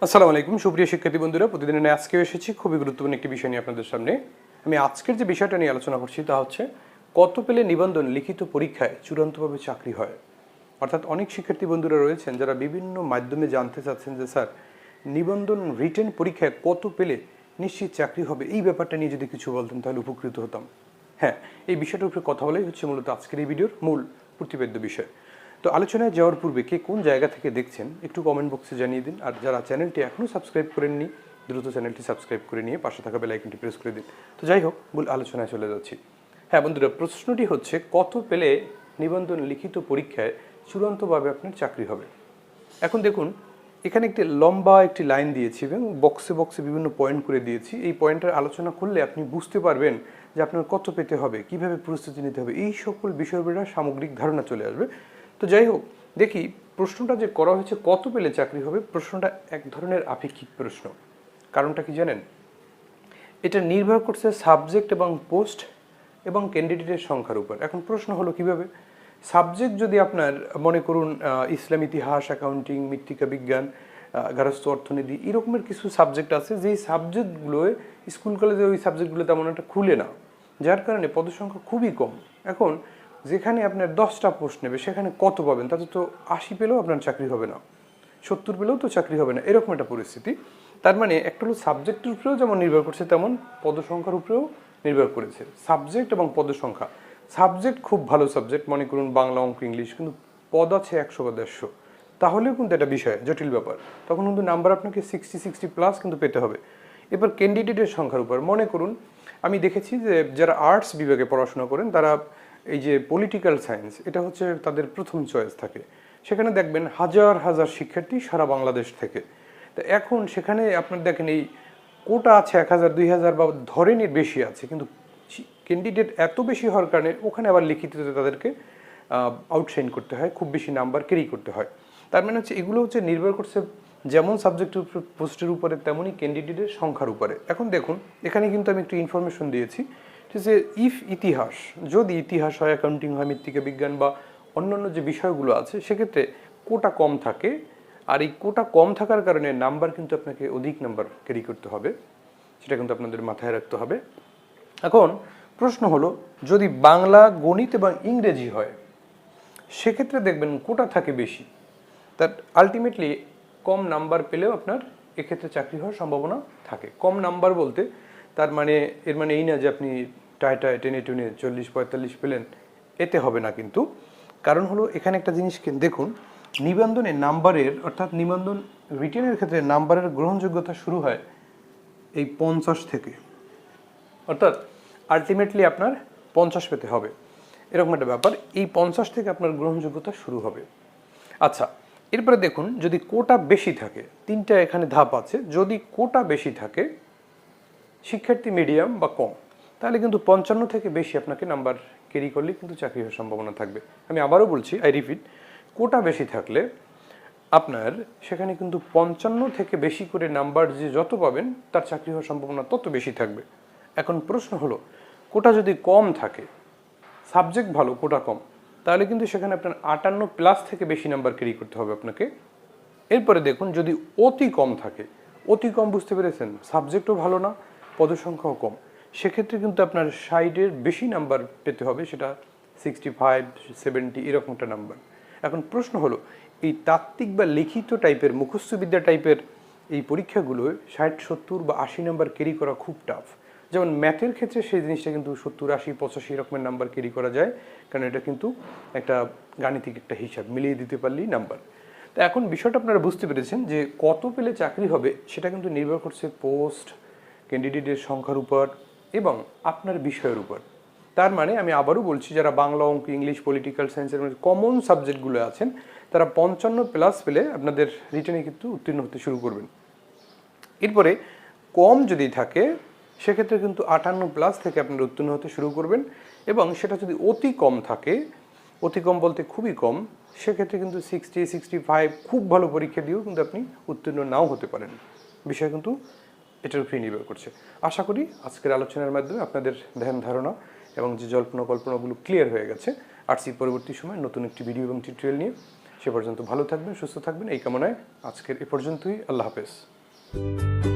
আসসালামু আলাইকুম সুপ্রিয় শিক্ষার্থী বন্ধুরা, প্রতিদিনের আজকেও এসেছি খুবই গুরুত্বপূর্ণ একটি বিষয় নিয়ে আপনাদের সামনে। আমি আজকের যে বিষয়টা নিয়ে আলোচনা করছি তা হচ্ছে কত পেলে নিবন্ধন লিখিত পরীক্ষায় চূড়ান্তভাবে চাকরি হয়। অর্থাৎ অনেক শিক্ষার্থী বন্ধুরা রয়েছেন যারা বিভিন্ন মাধ্যমে জানতে চাচ্ছেন যে স্যার নিবন্ধন রিটেন পরীক্ষায় কত পেলে নিশ্চিত চাকরি হবে, এই ব্যাপারটা নিয়ে যদি কিছু বলতেন তাহলে উপকৃত হতাম। হ্যাঁ, এই বিষয়টার উপরে কথা বলাই হচ্ছে মূলত আজকের এই ভিডিওর মূল প্রতিপাদ্য বিষয়। তো আলোচনায় যাওয়ার পূর্বে কে কোন জায়গা থেকে দেখছেন একটু কমেন্ট বক্সে জানিয়ে দিন, আর যারা চ্যানেলটি এখনও সাবস্ক্রাইব করেননি দ্রুত চ্যানেলটি সাবস্ক্রাইব করে নিয়ে পাশে থাকা বেল আইকনটি প্রেস করে দিন। তো যাই হোক, মূল আলোচনায় চলে যাচ্ছি। হ্যাঁ বন্ধুরা, প্রশ্নটি হচ্ছে কত পেলে নিবন্ধন লিখিত পরীক্ষায় চূড়ান্তভাবে আপনার চাকরি হবে। এখন দেখুন, এখানে একটি লম্বা একটি লাইন দিয়েছি এবং বক্সে বক্সে বিভিন্ন পয়েন্ট করে দিয়েছি। এই পয়েন্টের আলোচনা করলে আপনি বুঝতে পারবেন যে আপনার কত পেতে হবে, কিভাবে প্রস্তুতি নিতে হবে, এই সকল বিষয়ের উপরে সামগ্রিক ধারণা চলে আসবে। তো যাই হোক, দেখি প্রশ্নটা যে করা হয়েছে কত পেলে চাকরি হবে, প্রশ্নটা এক ধরনের আপেক্ষিক প্রশ্ন। কারণটা কি জানেন? এটা নির্ভর করছে সাবজেক্ট এবং পোস্ট এবং ক্যান্ডিডেটের সংখ্যার উপর। এখন প্রশ্ন হলো কিভাবে সাবজেক্ট যদি আপনার মনে করুন ইসলাম ইতিহাস, অ্যাকাউন্টিং, মৃত্তিকা বিজ্ঞান, গার্হস্থ্য অর্থনীতি, এরকমের কিছু সাবজেক্ট আছে যেই সাবজেক্টগুলোয় স্কুল কলেজে ওই সাবজেক্টগুলো তেমন একটা খুলে না, যার কারণে পদসংখ্যা খুবই কম। এখন যেখানে আপনার 10টা পোস্ট নেবে সেখানে কত পাবেন? তাতে তো 80 পেলেও আপনার চাকরি হবে না, 70 পেলেও তো চাকরি হবে না, এরকম একটা পরিস্থিতি। তার মানে একটা হলো সাবজেক্টের উপরেও যেমন নির্ভর করছে তেমন পদসংখ্যার উপরেও নির্ভর করেছে। সাবজেক্ট এবং পদসংখ্যা, সাবজেক্ট খুব ভালো সাবজেক্ট, মনে করুন বাংলা, অঙ্ক, ইংলিশ, কিন্তু পদ আছে 100 বা 150, তাহলেও কিন্তু এটা বিষয় জটিল ব্যাপার। তখন কিন্তু নাম্বার আপনাকে 60+ কিন্তু পেতে হবে। এবার ক্যান্ডিডেটের সংখ্যার উপর, মনে করুন আমি দেখেছি যে যারা আর্টস বিভাগে পড়াশোনা করেন তারা এই যে পলিটিক্যাল সায়েন্স, এটা হচ্ছে তাদের প্রথম চয়েস থাকে। সেখানে দেখবেন হাজার হাজার শিক্ষার্থী সারা বাংলাদেশ থেকে। তো এখন সেখানে আপনার দেখেন এই কোটা আছে 1000, 2000 বা ধরেনের বেশি আছে, কিন্তু ক্যান্ডিডেট এত বেশি হওয়ার কারণে ওখানে আবার লিখিততে তাদেরকে আউটসাইন করতে হয়, খুব বেশি নাম্বার ক্যারি করতে হয়। তার মানে হচ্ছে এগুলো হচ্ছে নির্ভর করছে যেমন সাবজেক্টের উপর, পোস্টের উপরে, তেমনই ক্যান্ডিডেটের সংখ্যার উপরে। এখন দেখুন এখানে কিন্তু আমি একটু ইনফরমেশন দিয়েছি যে ইতিহাস, যদি ইতিহাস হয়, অ্যাকাউন্টিং হয়, মৃত্তিকা বিজ্ঞান বা অন্যান্য যে বিষয়গুলো আছে সেক্ষেত্রে কোটা কম থাকে, আর এই কোটা কম থাকার কারণে নাম্বার কিন্তু আপনাকে অধিক নাম্বার ক্যারি করতে হবে, সেটা কিন্তু আপনাদের মাথায় রাখতে হবে। এখন প্রশ্ন হলো যদি বাংলা, গণিত এবং ইংরেজি হয় সেক্ষেত্রে দেখবেন কোটা থাকে বেশি, তার আলটিমেটলি কম নাম্বার পেলেও আপনার এক্ষেত্রে চাকরি হওয়ার সম্ভাবনা থাকে। কম নাম্বার বলতে তার মানে এর মানে এই না যে আপনি টায় টেনে 40-45 পেলেন, এতে হবে না কিন্তু। কারণ হলো এখানে একটা জিনিস দেখুন, নিবন্ধনে নাম্বারের অর্থাৎ নিবন্ধন রিটেনের ক্ষেত্রে নাম্বারের গ্রহণযোগ্যতা শুরু হয় এই 50 থেকে, অর্থাৎ আলটিমেটলি আপনার 50 পেতে হবে, এরকম একটা ব্যাপার। এই 50 থেকে আপনার গ্রহণযোগ্যতা শুরু হবে। আচ্ছা, এরপরে দেখুন যদি কোটা বেশি থাকে, 3টা এখানে ধাপ আছে। যদি কোটা বেশি থাকে, শিক্ষার্থী মিডিয়াম বা কম, তাহলে কিন্তু 55 থেকে বেশি আপনাকে নাম্বার ক্যারি করলে কিন্তু চাকরি হওয়ার সম্ভাবনা থাকবে। আমি আবারও বলছি, আই রিপিট, কোটা বেশি থাকলে আপনার সেখানে কিন্তু 55 থেকে বেশি করে নাম্বার যে যত পাবেন তার চাকরি হওয়ার সম্ভাবনা তত বেশি থাকবে। এখন প্রশ্ন হলো কোটা যদি কম থাকে, সাবজেক্ট ভালো, কোটা কম, তাহলে কিন্তু সেখানে আপনার 58+ থেকে বেশি নাম্বার ক্যারি করতে হবে আপনাকে। এরপরে দেখুন যদি অতি কম থাকে, অতি কম বুঝতে পেরেছেন, সাবজেক্টও ভালো না, পদসংখ্যাও কম, সেক্ষেত্রে কিন্তু আপনার 60-এর বেশি নাম্বার পেতে হবে, সেটা 65, 70 এরকম একটা নাম্বার। এখন প্রশ্ন হলো এই তাত্ত্বিক বা লিখিত টাইপের, মুখস্থবিদ্যা টাইপের এই পরীক্ষাগুলো 60, 70 বা 80 নাম্বার ক্যারি করা খুব টাফ। যেমন ম্যাথের ক্ষেত্রে সেই জিনিসটা কিন্তু 70, 80, 85 এরকমের নাম্বার ক্যারি করা যায়, কারণ এটা কিন্তু একটা গাণিতিক একটা হিসাব, মিলিয়ে দিতে পারলেই নাম্বার। তো এখন বিষয়টা আপনারা বুঝতে পেরেছেন যে কত পেলে চাকরি হবে সেটা কিন্তু নির্ভর করছে পোস্ট, ক্যান্ডিডেটের সংখ্যার উপর এবং আপনার বিষয়ের উপর। তার মানে আমি আবারও বলছি, যারা বাংলা, অঙ্ক, ইংলিশ, পলিটিক্যাল সায়েন্সের মধ্যে কমন সাবজেক্টগুলো আছেন তারা 55+ পেলে আপনাদের রিটেনে কিন্তু উত্তীর্ণ হতে শুরু করবেন। এরপরে কম যদি থাকে সেক্ষেত্রে কিন্তু 58+ থেকে আপনারা উত্তীর্ণ হতে শুরু করবেন, এবং সেটা যদি অতি কম থাকে, অতি কম বলতে খুবই কম, সেক্ষেত্রে কিন্তু 60, 65 খুব ভালো পরীক্ষা দিয়েও কিন্তু আপনি উত্তীর্ণ নাও হতে পারেন। বিষয় কিন্তু এটার উপরেই নির্ভর করছে। আশা করি আজকের আলোচনার মাধ্যমে আপনাদের ধ্যান ধারণা এবং যে জল্পনা কল্পনাগুলো ক্লিয়ার হয়ে গেছে। আসছি পরবর্তী সময় নতুন একটি ভিডিও এবং টিউটোরিয়াল নিয়ে, সে পর্যন্ত ভালো থাকবেন, সুস্থ থাকবেন এই কামনায় আজকের এ পর্যন্তই। আল্লাহ হাফেজ।